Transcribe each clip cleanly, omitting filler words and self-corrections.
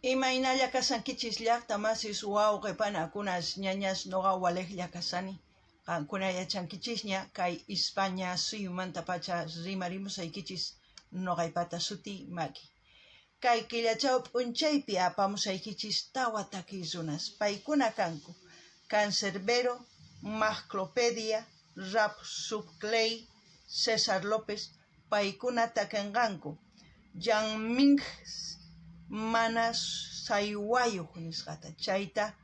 Imaynalla kasankichis llaqta masis wawqipanakunas ñañas noqa waliqlla kasani. Qankuna yachankichisña kay España suyumanta pacha rimarimusaykichis noqaypata suti Maggie. Kay killachaw p'unchaypi apamusaykichis tawa takiy runas. Paykuna kanku Cancerbero, Maclopedia, Rapsukleey, César López, paykuna takanqanku Yanming mana saywayuq nisqata. Chayta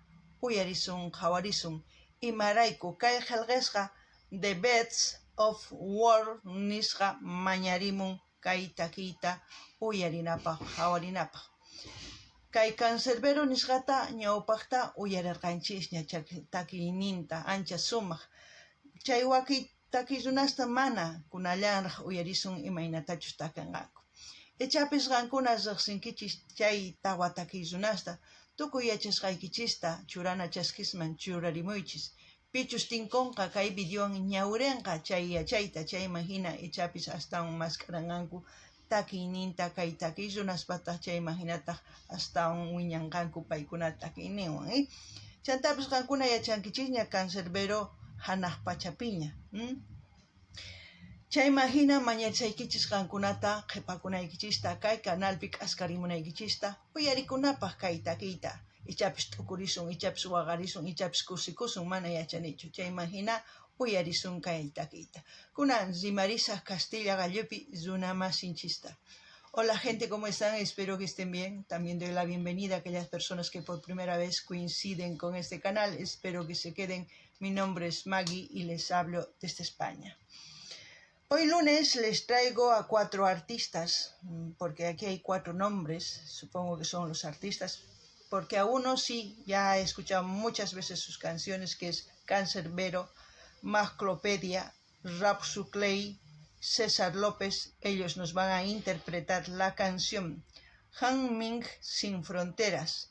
uyarisun qhawarisun imarayku kay qillqisqa The Beds of War nisqa mañarimun kay takiyta uyarinapaq qhawarinapaq. Kay Cancerbero nisqata ñawpaqta uyarirqanchisña takiyninta ancha sumaq. Chay wakiy takiy runasta mana kunallanraq uyarisun imaynatachus takanqaku. Ichapis qankuna riqsinkichis chay tawa takiy runasta tukuy yachasqaykichista churana chaskisman churarimuychis. Pichus tinkunqa kay videowan ñawrinqa chay yachayta, chayman hina ichapis astawan mascaranqanku takiyninta kay takiy runaspataq chayman hinataq astawan wiñanqanku paykuna takiyninwan. Chantapis qankuna yachankichisña Cancerbero hanaq pachapiña. Chayman hina mañarisaykichis qankunata qhipakunaykichista kay canalpi k'askarimunaykichista uyarikunapaq kay takiyta. Ichapis t'ukurisun, ichapis waqarisun, ichapis kusikusun mana yachanichu. Chayman hina uyarisun kay takiyta. Kunan rimarisaq Castilla gallupi runa masinchista. Hola gente, ¿cómo están? Espero que estén bien. También doy la bienvenida a aquellas personas que por primera vez coinciden con este canal. Espero que se queden. Mi nombre es Maggie y les hablo desde España. Hoy lunes les traigo a 4 artistas, porque aquí hay 4 nombres, supongo que son los artistas, porque a uno sí, ya he escuchado muchas veces sus canciones, que es Cancerbero, Maclopedia, Rapsukleey, César López. Ellos nos van a interpretar la canción Hanming sin fronteras.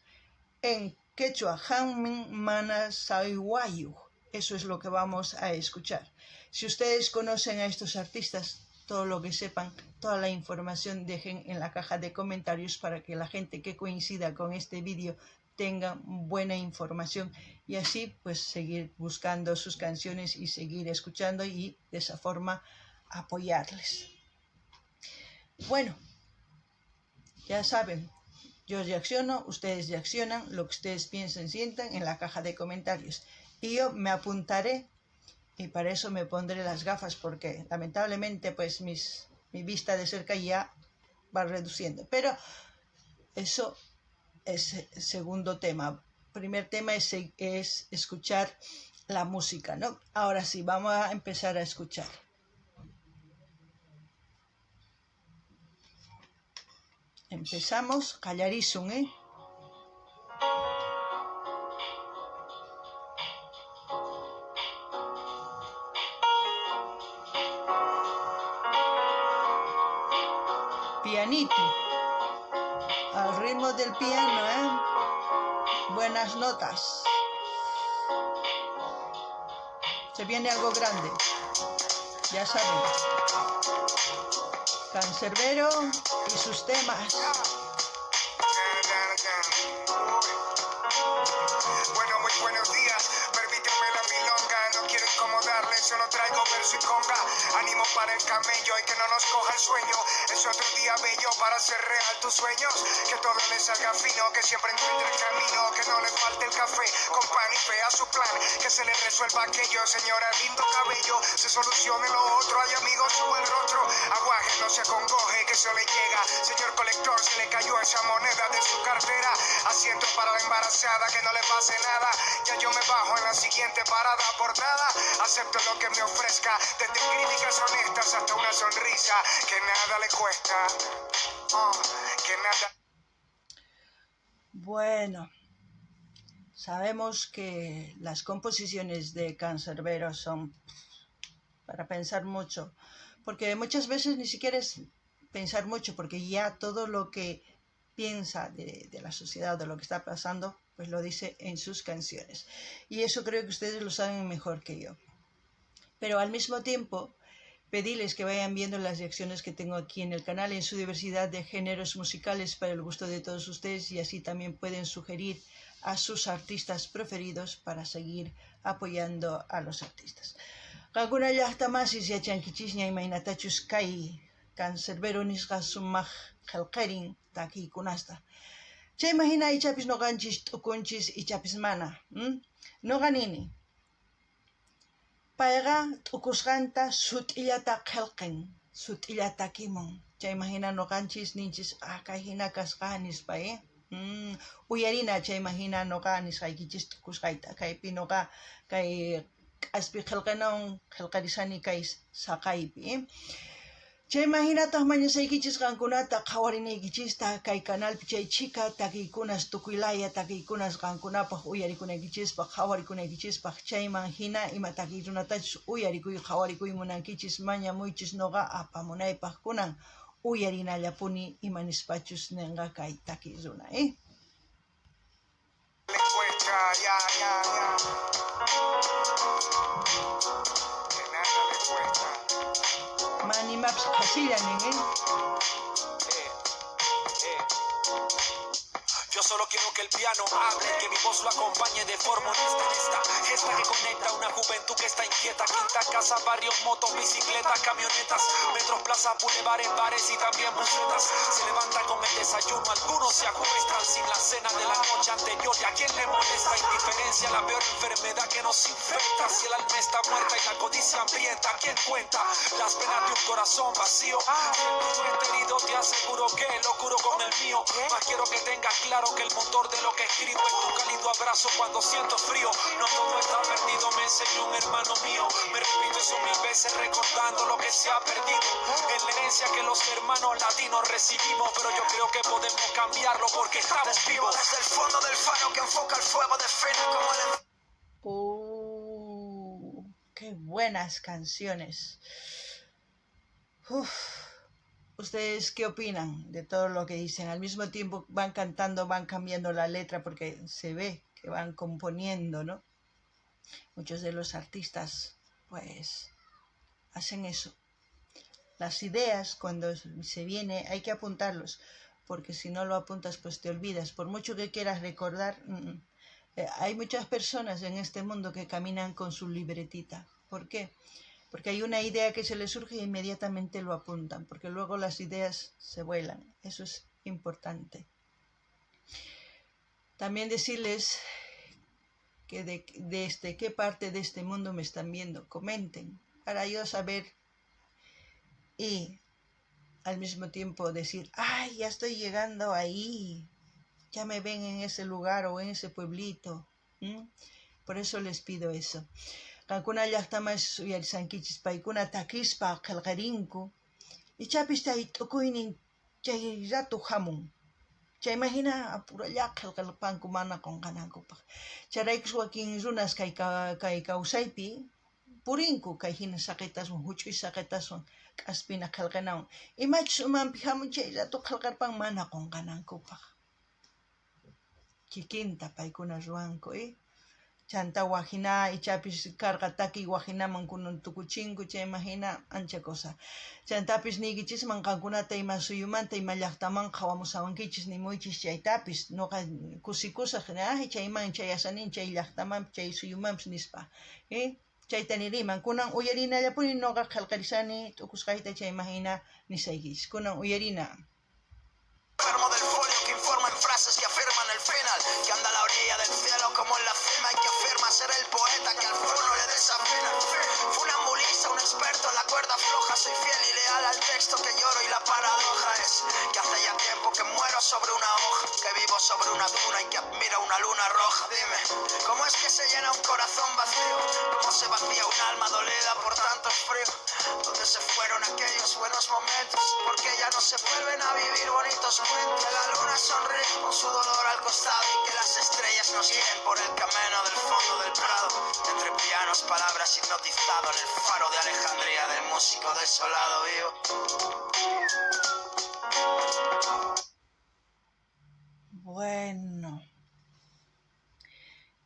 En quechua, Hanming mana saywayuq. Eso es lo que vamos a escuchar. Si ustedes conocen a estos artistas, todo lo que sepan, toda la información dejen en la caja de comentarios para que la gente que coincida con este vídeo tenga buena información y así pues seguir buscando sus canciones y seguir escuchando y de esa forma apoyarles. Bueno, ya saben, yo reacciono, ustedes reaccionan, lo que ustedes piensen, sientan en la caja de comentarios. Y yo me apuntaré y para eso me pondré las gafas porque lamentablemente pues mi vista de cerca ya va reduciendo. Pero eso es el segundo tema. Primer tema es escuchar la música, ¿no? Ahora sí, vamos a empezar a escuchar. Empezamos, Callarizun, pianito, al ritmo del piano, buenas notas. Se viene algo grande, ya saben. Cancerbero y sus temas. Bueno, muy buenos días, permíteme la milonga, no quiero incomodarle, solo traigo verso y conga, ánimo para el camello y que no nos coja el sueño, es otro día bello para hacer real tus sueños, que todo le salga fino, que siempre encuentre el camino, que no le falte el café, con pan y fe a su plan, que se le resuelva aquello, señora, lindo cabello, se solucione lo otro, hay amigos su buen rostro, aguaje, no se acongoje, que se le llega, señor colector, se le cayó esa moneda de su cartera, asiento para la embarazada, que no le pase nada, ya yo me bajo en la siguiente parada por nada, acepto lo que me ofrezca, desde críticas honestas hasta una sonrisa, que nada le cuesta, que nada. Bueno, sabemos que las composiciones de Cancerbero son para pensar mucho, porque muchas veces ni siquiera es pensar mucho, porque ya todo lo que piensa de la sociedad, de lo que está pasando, pues lo dice en sus canciones. Y eso creo que ustedes lo saben mejor que yo. Pero al mismo tiempo, pedirles que vayan viendo las reacciones que tengo aquí en el canal en su diversidad de géneros musicales para el gusto de todos ustedes, y así también pueden sugerir a sus artistas preferidos para seguir apoyando a los artistas. Alguna llaqtamasis yachankichis ñaymaynatachus kay cancerbero nisqa sumaq qillqirin takiykunasta. Chayma hina ichapis noqanchis t'ukunchis ichapis mana. Noqa nini, payqa t'ukusqanta sut'illata qillqin, sut'illata kimun. Chayma hina noqanchis ninchis kay hina kasqa nispa, uyarina chayma hina noqa nisqaykichis t'ukusqayta. Kaypi noqa kay k'aspi qillqinawan qillqarisani kay saqaypi. Chayma hinataq mañasaykichis qankunata qhawarinaykichista kay canalpi chay chika takiykunas tukuylaya takiykunas qankunapaq uyarikunaykichispaq qhawarikunaykichispak. Chayman hina ima takiy runatachus uyarikuy qhawarikuy munankichis mañamuychis noqa apamunaypaq kunan uyarinallapuni ima nispachus ninqa kay takiy runa. Manimaps qhasillanin, Yo solo quiero que el piano hable, que mi voz lo acompañe de forma honesta en esta gesta que conecta a una juventud que está inquieta. Quinta, casa, barrios, motos, bicicletas, camionetas, metros, plazas, bulevares, bares y también bucetas. Se levantan con el desayuno, algunos se acuestan sin la cena de la noche anterior. ¿Y a quién le molesta? Indiferencia, la peor enfermedad que nos infecta. Si el alma está muerta y la codicia hambrienta, ¿quién cuenta las penas de un corazón vacío? Herido, te aseguro que lo curo con el mío. Más quiero que tengas claro que el motor de lo que escribo es tu cálido abrazo cuando siento frío. No todo está perdido, me enseñó un hermano mío. Me repito eso 1000 veces recordando lo que se ha perdido. Es la herencia que los hermanos latinos recibimos, pero yo creo que podemos cambiarlo porque estamos vivos. Desde el fondo del faro que enfoca el fuego de Fena como el... ¡Qué buenas canciones! ¿Ustedes qué opinan de todo lo que dicen? Al mismo tiempo van cantando, van cambiando la letra porque se ve que van componiendo, ¿no? Muchos de los artistas, pues, hacen eso. Las ideas, cuando se viene, hay que apuntarlos, porque si no lo apuntas, pues te olvidas. Por mucho que quieras recordar, hay muchas personas en este mundo que caminan con su libretita. ¿Por qué? Porque hay una idea que se les surge e inmediatamente lo apuntan, porque luego las ideas se vuelan. Eso es importante. También decirles que desde qué parte de este mundo me están viendo. Comenten para yo saber y al mismo tiempo decir, ¡ay, ya estoy llegando ahí! Ya me ven en ese lugar o en ese pueblito. Por eso les pido eso. Qankuna llaqtamas uyarisankichis paykuna takispa qillqarinku ichapis chay t'ukuynin chay ratu hamun. Chayma hina apuralla qillqarpanku mana qunqanankupaq. Chayraykus wakin runas kay kawsaypi purinku kay hina saqitaswan, huch'uy saqitaswan k'aspina qillqinawan. Imachus umanpi hamun chay ratu qillqarpan mana qunqanankupaq. Kikinta paykuna ruwanku, chanta wajina ichapis karqa taki wajinaman kunan tukuchinku, chayma hina ancha cosa. Chantapis niykichisman qankunata ima suyumanta ima llaqtaman hawamusawankichis nimuychis chaytapis noqa kusikusaq chayman chayasanin chay llaqtaman chay suyumanpis nispa. Chayta niriman kunan uyarinallapuni noqa qillqarisani t'ukusqayta chayma hina nisaykichis. Kunan uyarina. Enfermo del folio que informa en frases que afirman el final, que anda a la orilla del cielo como en la cima y que afirma ser el poeta que al fono le desafina. Fue una ambulista, un experto en la cuerda floja, soy fiel y leal al texto que lloro y la paradoja es que hace ya tiempo que muero sobre una hoja, que vivo sobre una duna y que admiro una luna roja. Dime, ¿cómo es que se llena un corazón vacío? ¿Cómo se vacía un alma dolida por tanto frío? ¿Dónde se fueron aquellos buenos momentos? Porque ya no se vuelven a vivir bonitos cuentos. Que la luna sonríe con su dolor al costado y que las estrellas nos guíen por el camino del fondo del prado. Entre pianos, palabras hipnotizado en el faro de Alejandría del músico desolado vivo. Bueno.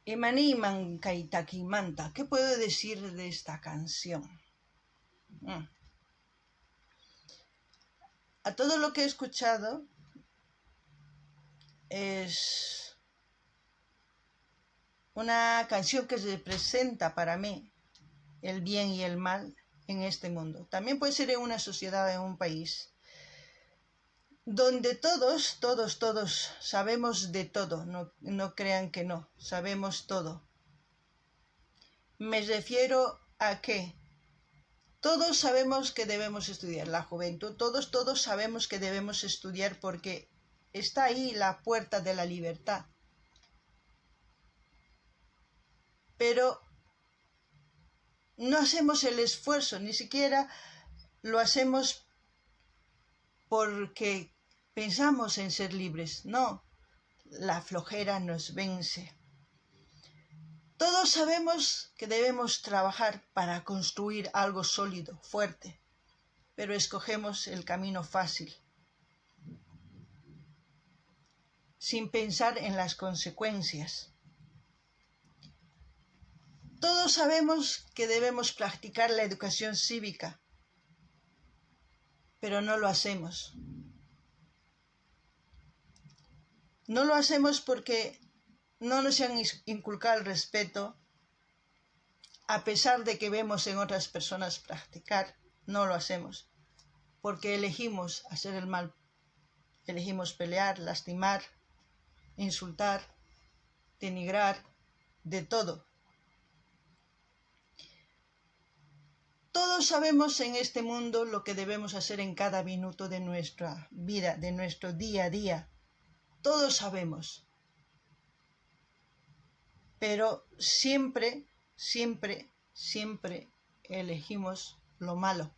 Imaniman kay takimanta. ¿Qué puedo decir de esta canción? a todo lo que he escuchado es una canción que representa para mí el bien y el mal en este mundo. También puede ser en una sociedad, en un país, donde todos sabemos de todo. No crean que no, sabemos todo. Me refiero a que todos sabemos que debemos estudiar, la juventud, todos sabemos que debemos estudiar porque está ahí la puerta de la libertad. Pero no hacemos el esfuerzo, ni siquiera lo hacemos porque pensamos en ser libres. No, la flojera nos vence. Todos sabemos que debemos trabajar para construir algo sólido, fuerte, pero escogemos el camino fácil, sin pensar en las consecuencias. Todos sabemos que debemos practicar la educación cívica, pero no lo hacemos. No lo hacemos porque no nos han inculcado el respeto, a pesar de que vemos en otras personas practicar, no lo hacemos, porque elegimos hacer el mal, elegimos pelear, lastimar, insultar, denigrar, de todo. Todos sabemos en este mundo lo que debemos hacer en cada minuto de nuestra vida, de nuestro día a día. Todos sabemos. Pero siempre elegimos lo malo.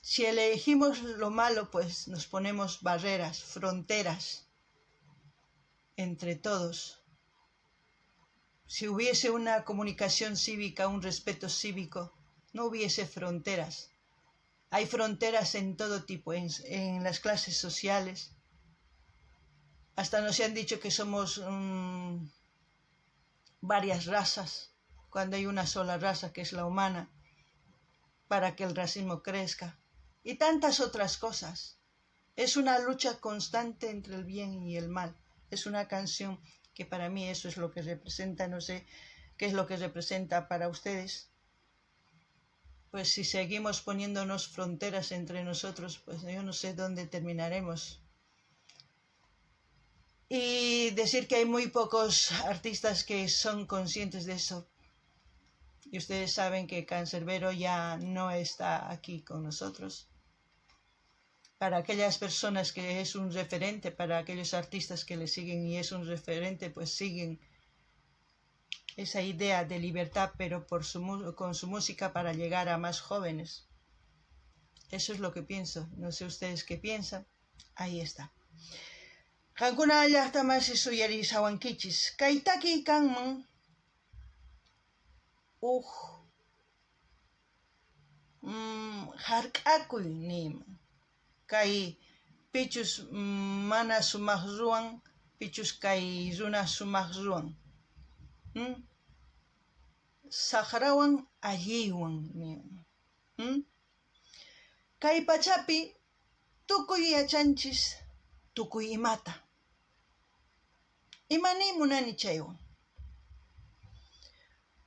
Si elegimos lo malo, pues nos ponemos barreras, fronteras entre todos. Si hubiese una comunicación cívica, un respeto cívico, no hubiese fronteras. Hay fronteras en todo tipo, en las clases sociales. Hasta nos han dicho que somos varias razas, cuando hay una sola raza que es la humana, para que el racismo crezca. Y tantas otras cosas. Es una lucha constante entre el bien y el mal. Es una canción que para mí eso es lo que representa, no sé qué es lo que representa para ustedes. Pues si seguimos poniéndonos fronteras entre nosotros, pues yo no sé dónde terminaremos. Y decir que hay muy pocos artistas que son conscientes de eso. Y ustedes saben que Cancerbero ya no está aquí con nosotros. Para aquellas personas que es un referente, para aquellos artistas que le siguen y es un referente, pues siguen esa idea de libertad, pero con su música para llegar a más jóvenes. Eso es lo que pienso. No sé ustedes qué piensan. Ahí está. Qankuna llaqtamasi suyarisawankichis. Kaytaki kanman hark'akuy niyman. Kay pichus mana sumaq ruwan, pichus kay runa sumaq ruwan. Saqrawan alliywan niyman. Kay pachapi tukuy yachanchis tukuy imata. Imani munani chaywan.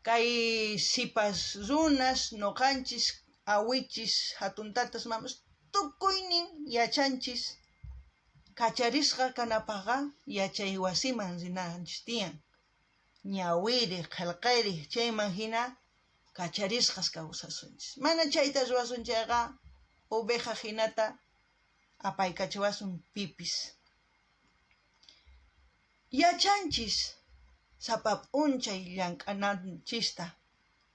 Kay sipas runas, noqanchis, awichis, hatuntatas mamas, tukuynin yachanchis, kacharisqa kanapaqa yachay wasiman rinanchis tiyan. Ñawiri, qillqiri, chayman hina kacharisqas kawsasunchis. Mana chayta ruwasunchayqa, oveja hinata apaykachiwasun pipis. Yachanchis sapa p'unchay llank'ananchista.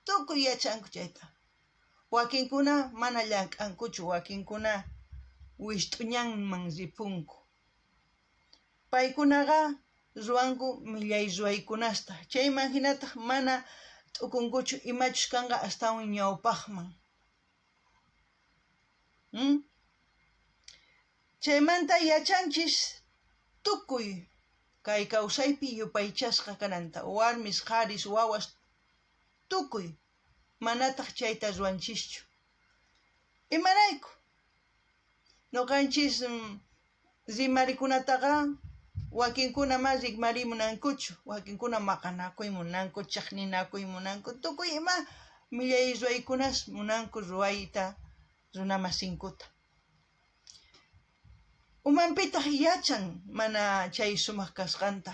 Tukuy yachanku chayta. Wakinkuna mana llank'ankuchu, wakinkuna wisht'uñanman ripunku. Paykunaqa ruwanku millay ruwaykunasta. Chayman hinataq mana t'ukunkuchu imachus kanqa astawan ñawpaqman. Chaymanta yachanchis tukuy kay kawsaypi yupaychasqa kananta. Warmis, qaris, wawas, tukuy manataq chayta ruwanchischu. Imarayku. Noqanchis rimarikunataqa wakinkuna mas rikmarimunankuchu, wakinkuna maqanakuy munanku, chaqninakuy munanku, tukuy ima millay ruwaykunas munanku ruwayta runa masinkuta. Umanpitaq yachan mana chay sumaq kasqanta.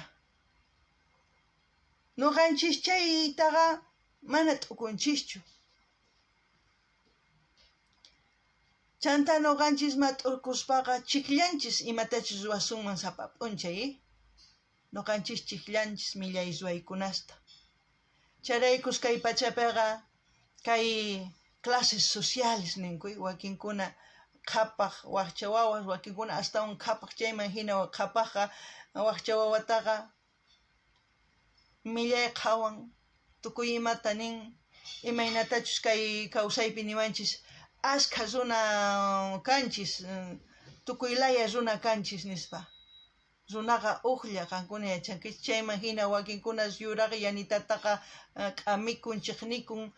Nuqanchis chaytaqa mana t'ukunchischu. Chanta nuqanchis mat'ukuspaqa chikllanchis imatachus ruwasunman sapa p'unchay. Nuqanchis chikllanchis millay ruwaykunasta. Charaykus kay pachapiqa kay clases sociales ninkuy, wakinkuna qhapaq waqcha wawas, wakinkuna astawan qhapaq, chayman hina qhapaqqa waqcha wawataqa millay qhawan tukuy imata nin, imaynatachus kay kawsaypi niwanchis askha runa kanchis, tukuylaya runa kanchis nispa. Runaqa uqlla qankuna yachankichis, chayman hina wakinkunas yuraq yanitataqa k'amikun, chiqnikun,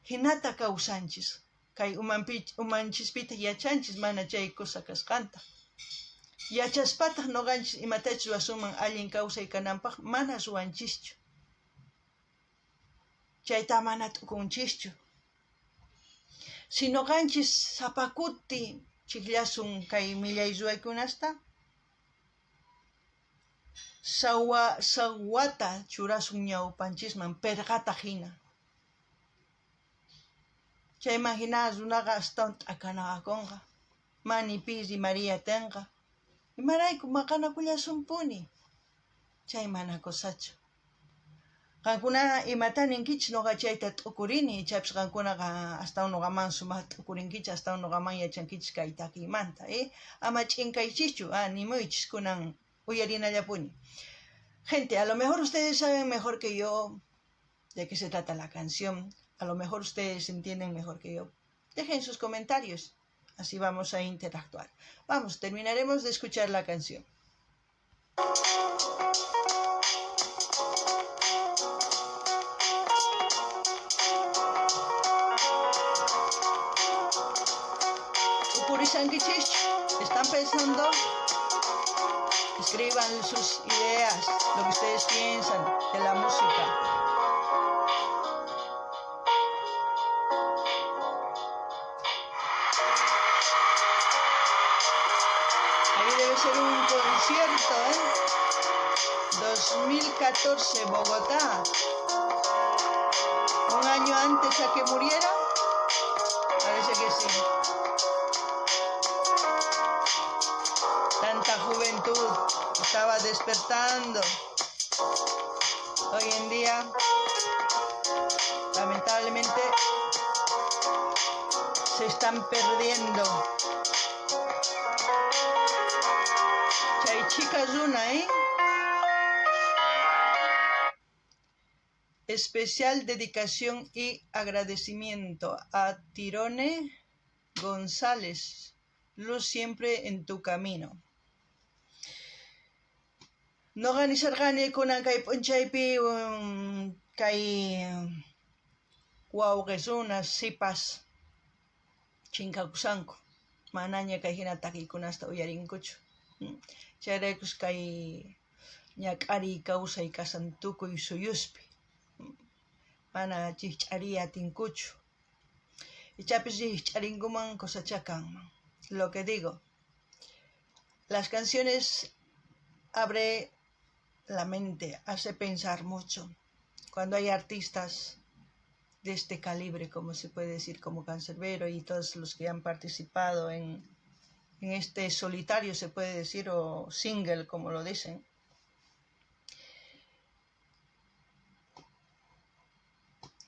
hinata kawsanchis. Kay umanchispita yachanchis mana chay kusa kasqanta. Yachaspataq nuqanchis imatachus ruwasunman allin kawsay kananpaq mana ruwanchischu. Chayta mana t'ukunchischu. Si nuqanchis sapakuti chiklasun kay millay ruwaykunasta, sawata churasun ñawpanchisman pirqata hina. Chayman hina runaqa astawan t'akanaqakunqa, manipi rimariyatinqa. Imarayku maqanakullasunpuni. Chay mana kusachu. Qankuna imata ninkichis nuqa chayta t'ukurini, ichapish qankunaqa astawan nuqaman sumaq t'ukurinkichis, astawan nuqaman yachankichis kay takiymanta, ama ch'inkaychischu, nimuychis kunan uyarinallapuni. Gente, a lo mejor ustedes saben mejor que yo de qué se trata la canción, a lo mejor ustedes entienden mejor que yo. Dejen sus comentarios, así vamos a interactuar. Vamos, terminaremos de escuchar la canción. ¿Están pensando? Escriban sus ideas, lo que ustedes piensan de la música. Ahí debe ser un concierto, 2014, Bogotá. Un año antes a que muriera. Parece que sí. Tanta juventud estaba despertando. Hoy en día, lamentablemente, se están perdiendo. Chay chicas una, Especial dedicación y agradecimiento a Tirone González. Luz siempre en tu camino. Noqa nisarqani kunan kay p'unchaypi kay wawqis runas sipas chinkakusanku. Manaña kay hina takiykunasta uyarinkuchu. Chayraykus kay ñak'ariy kawsay kasan tukuy suyuspi. Mana chich'ariy atinkuchu. Ichapis chich'arinkuman cosachakanman. Lo que digo, las canciones abre la mente, hace pensar mucho. Cuando hay artistas de este calibre, como se puede decir, como Canserbero y todos los que han participado en este solitario, se puede decir, o single, como lo dicen.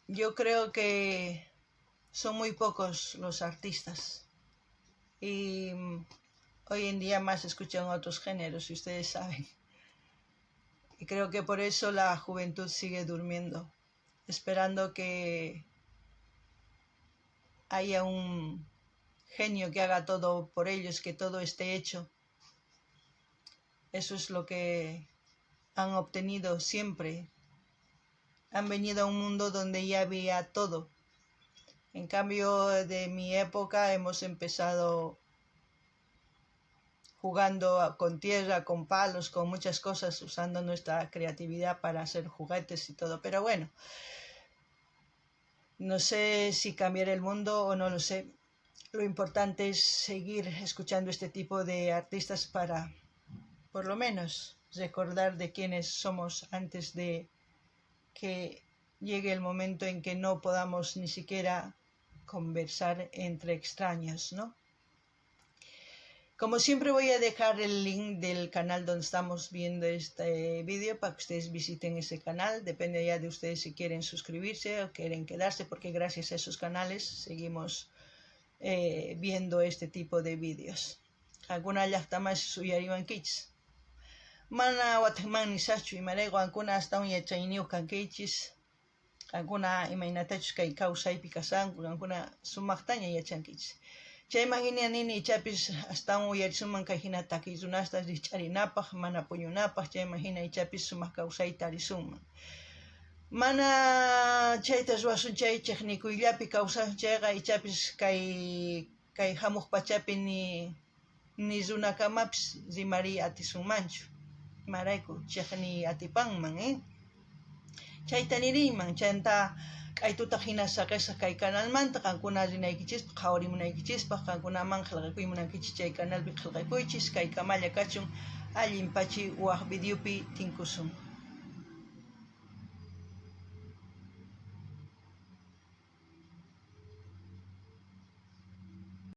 Yo creo que son muy pocos los artistas. Y hoy en día más escuchan otros géneros, si ustedes saben. Y creo que por eso la juventud sigue durmiendo, esperando que haya un genio que haga todo por ellos, que todo esté hecho. Eso es lo que han obtenido siempre. Han venido a un mundo donde ya había todo. En cambio, de mi época hemos empezado jugando con tierra, con palos, con muchas cosas, usando nuestra creatividad para hacer juguetes y todo. Pero bueno, no sé si cambiará el mundo o no lo sé. Lo importante es seguir escuchando este tipo de artistas para, por lo menos, recordar de quiénes somos antes de que llegue el momento en que no podamos ni siquiera conversar entre extraños, ¿no? Como siempre voy a dejar el link del canal donde estamos viendo este vídeo para que ustedes visiten ese canal. Depende ya de ustedes si quieren suscribirse o quieren quedarse, porque gracias a esos canales seguimos viendo este tipo de vídeos. Alguna llaqtamas suyariwan kich. Mana watakman nisachu imaraygo ankuna hasta un yachainiu kankichis. Ankuna imaynatachus kay kawsaypi kasanku, ankuna sumaqtaña yachankichis. Chay imaginanini ichapis hasta un uyarisuman kay hina takiyunasta rich'arinapaq, mana puñunapaq, chay imagina ichapis sumaq kawsayta risunman. Mana chayta ruwasun chay chiqnikuyllapi kawsanchayqa ichapis kay hamuq pachapi ni runakamapis rimari atisunmanchu. Imarayku chiqni atipanman, Chayta niriyman, chayta k'aytuta hina saqisaq kay kanalmanta qankuna rinaykichispa, qhawarimunaykichispa, qankunaman qillqakuymunankichis chay kanalpi qillqakuychis, kay kamalla kachun allin pachi waq videopi tinkusun.